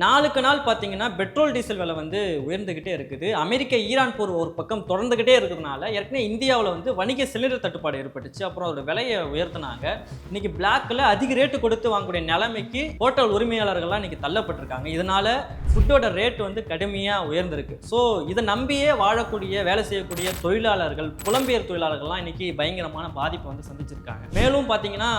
நாளுக்கு நாள் பார்த்தீங்கன்னா பெட்ரோல் டீசல் விலை வந்து உயர்ந்துகிட்டே இருக்குது. அமெரிக்க ஈரான் போர் ஒரு பக்கம் தொடர்ந்துகிட்டே இருக்கிறதுனால ஏற்கனவே இந்தியாவில் வந்து வணிக சிலிண்டர் தட்டுப்பாடு ஏற்பட்டுச்சு. அப்புறம் அதோட விலையை உயர்த்தினாங்க. இன்னைக்கு பிளாக்ல அதிக ரேட்டு கொடுத்து வாங்கக்கூடிய நிலைமைக்கு ஹோட்டல் உரிமையாளர்கள்லாம் இன்னைக்கு தள்ளப்பட்டிருக்காங்க. இதனால ஃபுட்டோட ரேட் வந்து கடுமையாக உயர்ந்திருக்கு. ஸோ இதை நம்பியே வாழக்கூடிய வேலை செய்யக்கூடிய தொழிலாளர்கள், புலம்பெயர் தொழிலாளர்கள்லாம் இன்னைக்கு பயங்கரமான பாதிப்பை வந்து சந்திச்சிருக்காங்க. மேலும் பார்த்தீங்கன்னா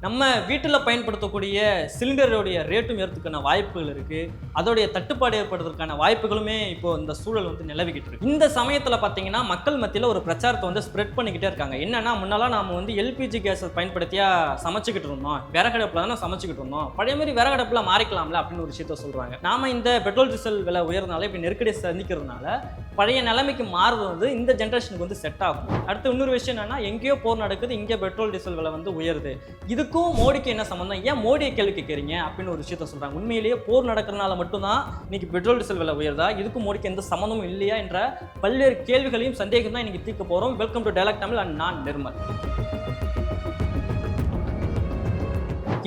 நம்ம வீட்டில் பயன்படுத்தக்கூடிய சிலிண்டருடைய ரேட்டும் ஏறதுக்கான வாய்ப்புகள் இருக்குது. அதோடைய தட்டுப்பாடு ஏற்படுறதுக்கான வாய்ப்புகளுமே இப்போ இந்த சூழல் வந்து நிலவிக்கிட்டு இருக்கு. இந்த சமயத்தில் பார்த்தீங்கன்னா மக்கள் மத்தியில் ஒரு பிரச்சாரத்தை வந்து ஸ்ப்ரெட் பண்ணிக்கிட்டே இருக்காங்க. என்னன்னா, முன்னெல்லாம் நம்ம வந்து எல்பிஜி கேஸை பயன்படுத்தியா சமைச்சிக்கிட்டு இருந்தோம், விறகடுப்பில் தானே சமைச்சிக்கிட்டு இருந்தோம், பழைய மாதிரி விறகடுப்பில் மாறிக்கலாம்ல அப்படின்னு ஒரு விஷயத்த சொல்கிறாங்க. நாம இந்த பெட்ரோல் டீசல் விலை உயர்றதுனால இப்போ நெருக்கடியை சந்திக்கிறதுனால பழைய நிலைமைக்கு மாறுறது வந்து இந்த ஜென்ரேஷனுக்கு வந்து செட் ஆகும். அடுத்து இன்னொரு விஷயம் என்னன்னா, எங்கேயோ போர் நடக்குது, இங்கே பெட்ரோல் டீசல் விலை வந்து உயருது, இதுக்கும் மோடிக்கு என்ன சம்பந்தம், ஏன் மோடியை கேள்வி கேட்குறீங்க அப்படின்னு ஒரு விஷயத்த சொல்றாங்க. உண்மையிலேயே போர் நடக்கிறதுனால மட்டும்தான் இன்னைக்கு பெட்ரோல் டீசல் விலை உயர்தா, இதுக்கும் மோடிக்கு எந்த சம்பந்தமும் இல்லையா என்ற பல்வேறு கேள்விகளையும் சந்தேகம் தான் இன்னைக்கு தீர்க்க போறோம். Welcome to dialogue Tamil and நான் நிர்மல்.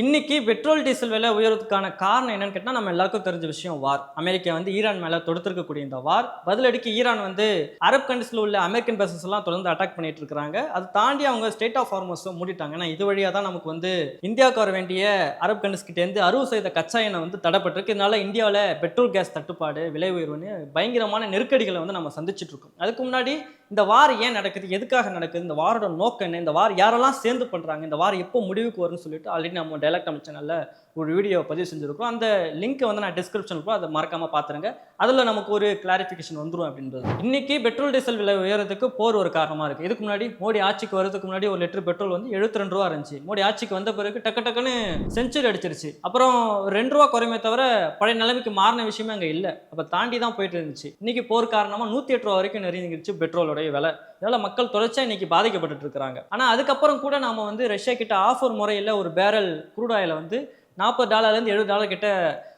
இன்னைக்கு பெட்ரோல் டீசல் விலை உயர்றதுக்கான காரணம் என்னன்னு கேட்டால் நம்ம எல்லாருக்கும் தெரிஞ்ச விஷயம், வார். அமெரிக்கா வந்து ஈரான் மேலே தொடுத்திருக்கக்கூடிய இந்த வார் பதிலடிக்கு ஈரான் வந்து அரப் கண்ட்ரீஸில் உள்ள அமெரிக்கன் பேசஸ் எல்லாம் தொடர்ந்து அட்டாக் பண்ணிட்டு இருக்காங்க. அதை தாண்டி அவங்க ஸ்டேட் ஆஃப் ஹார்மஸை மூடிட்டாங்க. ஏன்னா இது வழியாக தான் நமக்கு வந்து இந்தியாவுக்கு வர வேண்டிய அரப் கண்ட்ரீஸ் கிட்டேருந்து 60% கச்சா எண்ணெய் வந்து தடைப்பட்டிருக்கு. இதனால இந்தியாவில் பெட்ரோல் கேஸ் தட்டுப்பாடு, விலை உயர்வுன்னு பயங்கரமான நெருக்கடிகளை வந்து நம்ம சந்திச்சுட்டு இருக்கோம். அதுக்கு முன்னாடி இந்த வார் ஏன் நடக்குது, எதுக்காக நடக்குது, இந்த வாரோட நோக்கம் என்ன, இந்த வார் யாரெல்லாம் சேர்ந்து பண்றாங்க, இந்த வார் எப்போ முடிவுக்கு வரும்னு சொல்லிட்டு ஆல்ரெடி நம்ம டயலாக் தமிழ் சேனல்ல ஒரு வீடியோ பதிவு செஞ்சிருக்கோம். அந்த லிங்க் வந்து நான் டிஸ்கிரிப்ஷன் அதை மறக்காம பாத்துருங்க. அதுல நமக்கு ஒரு கிளாரிஃபிகேஷன் வந்துடும் அப்படின்றது. இன்னைக்கு பெட்ரோல் டீசல் விலை உயரத்துக்கு போர் ஒரு காரணமா இருக்கு. இதுக்கு முன்னாடி மோடி ஆட்சிக்கு வரதுக்கு முன்னாடி ஒரு லிட்டர் பெட்ரோல் வந்து 72 ரூபா இருந்துச்சு. மோடி ஆட்சிக்கு வந்த பிறகு டக்குன்னு செஞ்சுரி அடிச்சிருச்சு. அப்புறம் 2 ரூபா குறையுமே தவிர பழைய நிலைமைக்கு மாறின விஷயமே அங்க இல்லை. அப்ப தாண்டி தான் போயிட்டு இருந்துச்சு. இன்னைக்கு போர் காரணமா 108 ரூபா வரைக்கும் நெருங்கிடுச்சு பெட்ரோலோட விலை. இதனால மக்கள் தொடர்ச்சியா இன்னைக்கு பாதிக்கப்பட்டு இருக்காங்க. ஆனா அதுக்கப்புறம் கூட நாம வந்து ரஷ்யா கிட்ட ஆஃபர் முறையில் ஒரு பேரல் க்ரூட் ஆயில வந்து $40 $70 கிட்ட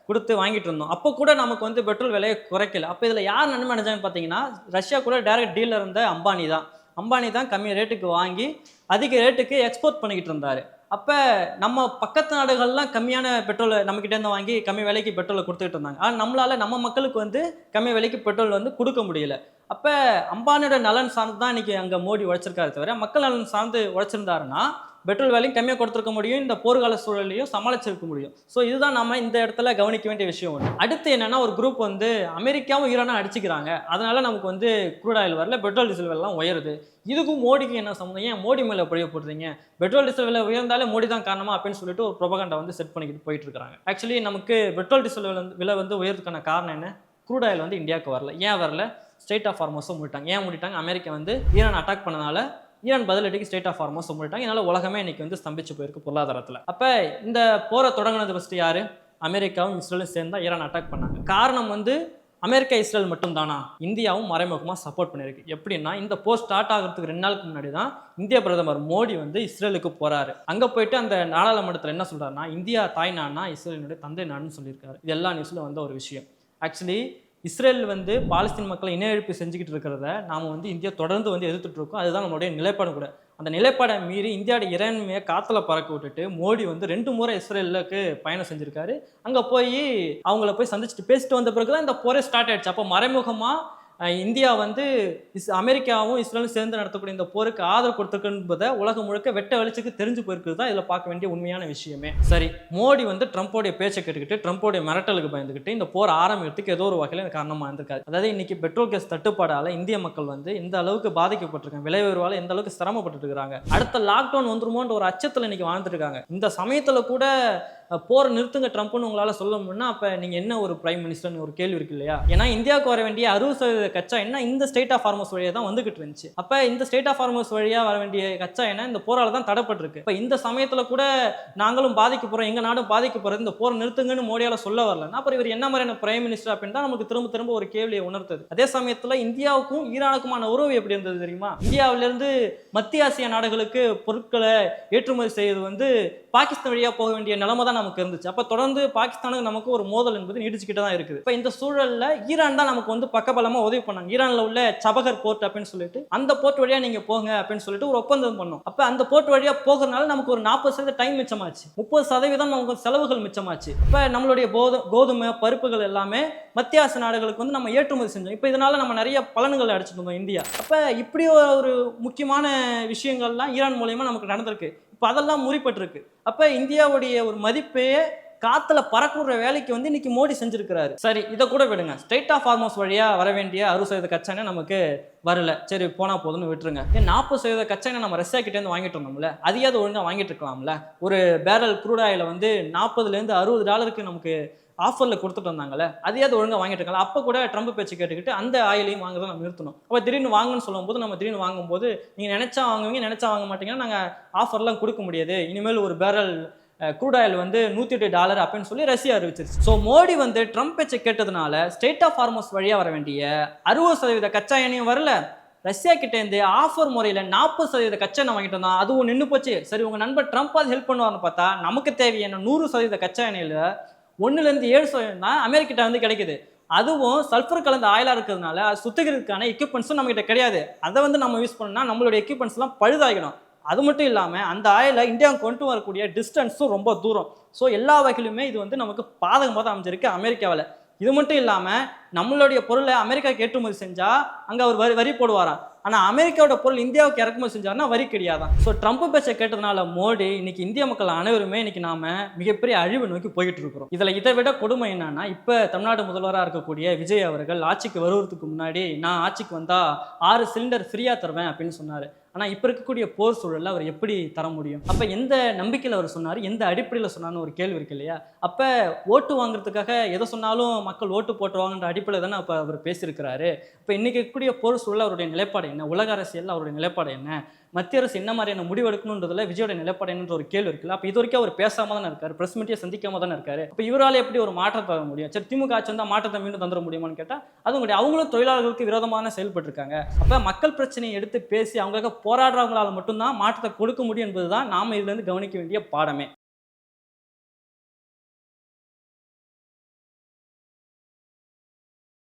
கொடுத்து வாங்கிட்டு இருந்தோம். அப்போ கூட நமக்கு வந்து பெட்ரோல் விலையை குறைக்கல. அப்போ இதில் யார் நன்மை அடைஞ்சாங்கன்னு பார்த்தீங்கன்னா, ரஷ்யா கூட டைரக்ட் டீலர் இருந்த அம்பானி தான் கம்மி ரேட்டுக்கு வாங்கி அதிக ரேட்டுக்கு எக்ஸ்போர்ட் பண்ணிக்கிட்டு இருந்தாரு. அப்போ நம்ம பக்கத்து நாடுகள்லாம் கம்மியான பெட்ரோலை நம்மக்கிட்டேருந்து வாங்கி கம்மி விலைக்கு பெட்ரோலை கொடுத்துக்கிட்டு இருந்தாங்க. ஆனால் நம்மளால நம்ம மக்களுக்கு வந்து கம்மி விலைக்கு பெட்ரோல் வந்து கொடுக்க முடியல. அப்போ அம்பானியோட நலன் சார்ந்து தான் இன்னைக்கு அங்கே மோடி உழைச்சிருக்காரு தவிர மக்கள் நலன் சார்ந்து உழைச்சிருந்தாருன்னா பெட்ரோல் விலையும் கம்மியாக கொடுத்துருக்க முடியும், இந்த போர்க்கால சூழலையும் சமாளிச்சிருக்க முடியும். ஸோ இதுதான் நம்ம இந்த இடத்துல கவனிக்க வேண்டிய விஷயம் ஒன்று. அடுத்து என்னன்னா, ஒரு குரூப் வந்து அமெரிக்காவும் ஈரானும் அடிச்சுக்கிறாங்க, அதனால நமக்கு வந்து க்ரூட் ஆயில் வரல, பெட்ரோல் டீசல் விலைலாம் உயருது, இதுக்கும் மோடிக்கு என்ன சம்மந்தம், ஏன் மோடி மேலே பழிய போடுறீங்க, பெட்ரோல் டீசல் விலை உயர்ந்தாலே மோடி தான் காரணமா அப்படின்னு சொல்லிட்டு ஒரு ப்ரொபகண்டா வந்து செட் பண்ணிக்கிட்டு போயிட்டு இருக்காங்க. ஆக்சுவலி நமக்கு பெட்ரோல் டீசல் விலை வந்து உயர்றதுக்கான காரணம் என்ன, க்ரூட் ஆயில் வந்து இந்தியாவுக்கு வரல. ஏன் வரல, ஸ்டேட் ஆஃப் ஹார்மஸும் மூடிட்டாங்க. ஏன் மூடிட்டாங்க, அமெரிக்கா வந்து ஈரான் அட்டாக் பண்ணனால ஈரான் பதிலடிக்கு ஸ்டேட் ஆஃப் ஹார்மஸ் மூடிட்டாங்க. இதனால உலகமே இன்னைக்கு வந்து ஸ்தம்பிச்சு போயிருக்கு பொருளாதாரத்தில். அப்போ இந்த போரை தொடங்கினது ஃபஸ்ட்டு யாரு, அமெரிக்காவும் இஸ்ரேலும் சேர்ந்து தான் ஈரான் அட்டாக் பண்ணாங்க. காரணம் வந்து அமெரிக்கா இஸ்ரேல் மட்டும் தானா, இந்தியாவும் மறைமுகமாக சப்போர்ட் பண்ணியிருக்கு. எப்படின்னா, இந்த போர் ஸ்டார்ட் ஆகிறதுக்கு 2 நாளுக்கு முன்னாடி தான் இந்திய பிரதமர் மோடி வந்து இஸ்ரேலுக்கு போறாரு. அங்கே போயிட்டு அந்த நாடாளுமன்றத்தில் என்ன சொல்றாருன்னா, இந்தியா தாய் நாடுனா இஸ்ரேலினுடைய தந்தை நாடுன்னு சொல்லியிருக்காரு. இது எல்லா நியூஸ்ல வந்த ஒரு விஷயம். ஆக்சுவலி இஸ்ரேல் வந்து பாலஸ்தீன் மக்களை இன எழுப்பி செஞ்சுக்கிட்டு இருக்கிறத நாம் வந்து இந்தியா தொடர்ந்து வந்து எதிர்த்துட்டு இருக்கோம். அதுதான் நம்மளுடைய நிலைப்பாடு கூட. அந்த நிலைப்பாடை மீறி இந்தியாவோட இறைமையை காற்றுல பறக்க விட்டுட்டு மோடி வந்து 2 முறை இஸ்ரேலுக்கு பயணம் செஞ்சிருக்காரு. அங்கே போய் அவங்கள போய் சந்திச்சுட்டு பேசிட்டு வந்த பிறகு தான் இந்த போரே ஸ்டார்ட் ஆயிடுச்சு. அப்போ மறைமுகமாக இந்தியா வந்து அமெரிக்காவும் இஸ்ரேலும் சேர்ந்து நடத்தக்கூடிய இந்த போருக்கு ஆதரவு கொடுத்துருக்குன்றதை உலகம் முழுக்க வெட்ட வெளிச்சுக்கு தெரிஞ்சு போயிருக்குது தான் இதில் பார்க்க வேண்டிய உண்மையான விஷயமே. சரி, மோடி வந்து ட்ரம்ப்போடைய பேச்சை கேட்டுக்கிட்டு ட்ரம்ப்போடைய மிரட்டலுக்கு பயந்துக்கிட்டு இந்த போர் ஆரம்பிக்கிறதுக்கு ஏதோ ஒரு வகையில் காரணமாக இருந்திருக்காரு. அதாவது இன்னைக்கு பெட்ரோல் கேஸ் தட்டுப்பாடால் இந்திய மக்கள் வந்து இந்த அளவுக்கு பாதிக்கப்பட்டிருக்காங்க, விலை உயர்வால் எந்த அளவுக்கு சிரமப்பட்டு இருக்காங்க, அடுத்த லாக்டவுன் வந்துருமோன்ற ஒரு அச்சத்தில் இன்னைக்கு வாழ்ந்துட்டு இருக்காங்க. இந்த சமயத்தில் கூட போரை நிறுத்துங்க ட்ரம்ப்னு உங்களால் சொல்ல முடியும்னா அப்போ நீங்கள் என்ன ஒரு பிரைம் மினிஸ்டர்னு ஒரு கேள்வி இருக்கு இல்லையா? ஏன்னா இந்தியாவுக்கு வர வேண்டிய 60% கச்சா என்ன இந்த ஸ்டேட் ஆஃப் ஹார்மஸ் வழியாக தான் வந்துகிட்டு இருந்துச்சு. அப்போ இந்த ஸ்டேட் ஆஃப் ஹார்மஸ் வழியாக வர வேண்டிய கச்சா என்ன இந்த போரால் தான் தடைப்பட்டிருக்கு. இப்போ இந்த சமயத்தில் கூட நாங்களும் பாதிக்க போகிறோம், எங்கள் நாடும் பாதிக்க போகிறது, இந்த போரை நிறுத்துங்கன்னு மோடியால் சொல்ல வரலன்னா அப்புறம் இவர் என்ன மாதிரியான பிரைம் மினிஸ்டர் அப்படின்னு தான் நமக்கு திரும்ப திரும்ப ஒரு கேள்வியை உணர்த்தது. அதே சமயத்தில் இந்தியாவுக்கும் ஈரானுக்குமான உறவு எப்படி இருந்தது தெரியுமா? இந்தியாவிலிருந்து மத்திய ஆசிய நாடுகளுக்கு பொருட்களை ஏற்றுமதி செய்வது வந்து பாகிஸ்தான் வழியாக போக வேண்டிய நிலைமை தான் நமக்கு இருந்துச்சு. அப்ப தொடர்ந்து பாகிஸ்தானுக்கு நமக்கு ஒரு மோதல் என்பது நீடிச்சுக்கிட்டு தான் இருக்குது. இப்ப இந்த சூழல்ல ஈரான் தான் நமக்கு வந்து பக்கபலமா உதவி பண்ணாங்க. ஈரான்ல உள்ள சபகர் போர்ட் அப்படின்னு சொல்லிட்டு அந்த போர்ட் வழியா நீங்க போங்க அப்படின்னு சொல்லிட்டு ஒரு ஒப்பந்தம் பண்ணோம். அப்ப அந்த போர்ட் வழியா போகிறதுனால நமக்கு ஒரு 40% டைம் மிச்சமாச்சு, 30% நமக்கு செலவுகள் மிச்சமாச்சு. இப்ப நம்மளுடைய கோதுமை பருப்புகள் எல்லாமே மத்திய ஆசிய நாடுகளுக்கு வந்து நம்ம ஏற்றுமதி செஞ்சோம். இப்ப இதனால நம்ம நிறைய பலன்கள் அடிச்சுட்டு இருந்தோம் இந்தியா. அப்ப இப்படி ஒரு முக்கியமான விஷயங்கள்லாம் ஈரான் மூலமா நமக்கு நடந்திருக்கு. இப்ப அதெல்லாம் முறிப்பட்டிருக்கு. அப்ப இந்தியாவுடைய ஒரு மதிப்பே காத்துல பறக்குற வேலைக்கு வந்து இன்னைக்கு மோடி செஞ்சிருக்கிறாரு. சரி, இதை கூட விடுங்க. ஸ்ட்ரெயிட் ஆஃப் ஹார்மோஸ் வழியா வர வேண்டிய 60% கச்சா எண்ணெய் நமக்கு வரல, சரி போனா போதுன்னு விட்டுருங்க. ஏன் 40% கச்சா எண்ணெய் நம்ம ரஷ்யா கிட்ட இருந்து வாங்கிட்டு இருந்தோம்ல, அதையாவது ஒழுங்கா வாங்கிட்டு இருக்கலாம்ல. ஒரு பேரல் க்ரூட் ஆயில வந்து $40 to $60 நமக்கு ஆஃபர்ல கொடுத்துட்டு வந்தாங்கல்ல, அதையாவது ஒழுங்கா வாங்கிட்டு இருக்கலாம். அப்ப கூட ட்ரம்ப் பேச்சு கேட்டுக்கிட்டு அந்த ஆயிலையும் வாங்குறத நம்ம நிறுத்தணும். அப்ப திடீர்னு வாங்குன்னு சொல்லும்போது நம்ம திடீர்னு வாங்கும்போது நீங்க நினைச்சா வாங்குவீங்க, நினைச்சா வாங்க மாட்டீங்கன்னா நாங்க ஆஃபர்லாம் கொடுக்க முடியாது, இனிமேல் ஒரு பேரல் க்ரூட் ஆயில் வந்து $108 அப்படின்னு சொல்லி ரஷ்யா அறிவிச்சிருச்சு. ஸோ மோடி வந்து ட்ரம்ப் பேச்சை கேட்டதுனால ஸ்ட்ரெயிட் ஆஃப் ஹார்மோஸ் வழியா வர வேண்டிய 60% கச்சா எண்ணெயும் வரல. ரஷ்யா கிட்ட இருந்து ஆஃபர் முறையில் 40% கச்சா எண்ணெய் வாங்கிட்டு வந்தோம், அதுவும் நின்று போச்சு. சரி, உங்க நண்பர் ட்ரம்ப் அது ஹெல்ப் பண்ணுவார்னு பார்த்தா நமக்கு தேவையான 100% கச்சா எண்ணெயில் 1-7% தான் அமெரிக்கிட்ட வந்து கிடைக்குது. அதுவும் சல்ஃபர் கலந்த ஆயிலா இருக்கிறதுனால சுத்திகரிக்கிறதுக்கான எக்யூப்மெண்ட்ஸும் நம்ம கிட்ட கிடையாது. அதை வந்து நம்ம யூஸ் பண்ணா நம்மளுடைய எக்யூப்மெண்ட்ஸ்லாம் பழுதாகிடும். அது மட்டும் இல்லாமல் அந்த ஆயிலை இந்தியாவுக்கு கொண்டு வரக்கூடிய டிஸ்டன்ஸும் ரொம்ப தூரம். ஸோ எல்லா வகையிலுமே இது வந்து நமக்கு பாதகமாக தான் அமைஞ்சிருக்கு அமெரிக்காவில். இது மட்டும் இல்லாமல் நம்மளுடைய பொருளை அமெரிக்காவுக்கு ஏற்றுமதி செஞ்சால் அங்கே அவர் வரி போடுவாராம். ஆனால் அமெரிக்காவோட பொருள் இந்தியாவுக்கு இறக்குமதி செஞ்சாருன்னா வரி கிடையாதான். ஸோ ட்ரம்ப் பேச்சை கேட்டதுனால மோடி இன்னைக்கு இந்திய மக்கள் அனைவருமே இன்னைக்கு நாம மிகப்பெரிய அழிவு நோக்கி போய்கிட்டு இருக்கிறோம். இதில் இதை விட கொடுமை என்னன்னா, இப்போ தமிழ்நாடு முதல்வராக இருக்கக்கூடிய விஜய் அவர்கள் ஆட்சிக்கு வருவதற்கு முன்னாடி நான் ஆட்சிக்கு வந்தால் 6 சிலிண்டர் ஃப்ரீயாக தருவேன் அப்படின்னு சொன்னார். ஆனால் இப்போ இருக்கக்கூடிய போர் சூழலில் அவர் எப்படி தர முடியும்? அப்போ எந்த நம்பிக்கையில் அவர் சொன்னார், எந்த அடிப்படையில் சொன்னார்னு ஒரு கேள்வி இருக்கு இல்லையா? அப்போ ஓட்டு வாங்குறதுக்காக எதை சொன்னாலும் மக்கள் ஓட்டு போட்டுருவாங்கன்ற அடிப்படையில் தானே அப்போ அவர் பேசியிருக்கிறாரு. இப்போ இன்னைக்கு இருக்கக்கூடிய போர் சூழலில் அவருடைய நிலைப்பாடு என்ன, உலக அரசியலில் அவருடைய நிலைப்பாடு என்ன, மத்திய அரசு என்ன மாதிரியான முடிவு எடுக்கணுன்றதுல விஜயோட நிலைப்பாடு என்னன்ற ஒரு கேள்வி இருக்குல்ல. அப்போ இது வரைக்கும் அவர் பேசாம தானே இருக்காரு, பிரஸ் மீட்டியை சந்திக்காம தானே இருக்காரு. இப்போ இவரால் எப்படி ஒரு மாற்றம் தர முடியும்? சரி, திமுக ஆட்சி வந்தால் மாற்றத்தை மீண்டும் தந்துட முடியுமான்னு கேட்டால் அதுவும் கிடையாது. அவங்களும் தொழிலாளர்களுக்கு விரோதமான செயல்பட்டு இருக்காங்க. அப்போ மக்கள் பிரச்சனையை எடுத்து பேசி அவங்களுக்கு போராடுறவங்களால மட்டும்தான் மாற்றத்தை கொடுக்க முடியும் என்பதுதான் நாம இதுல இருந்து கவனிக்க வேண்டிய பாடமே.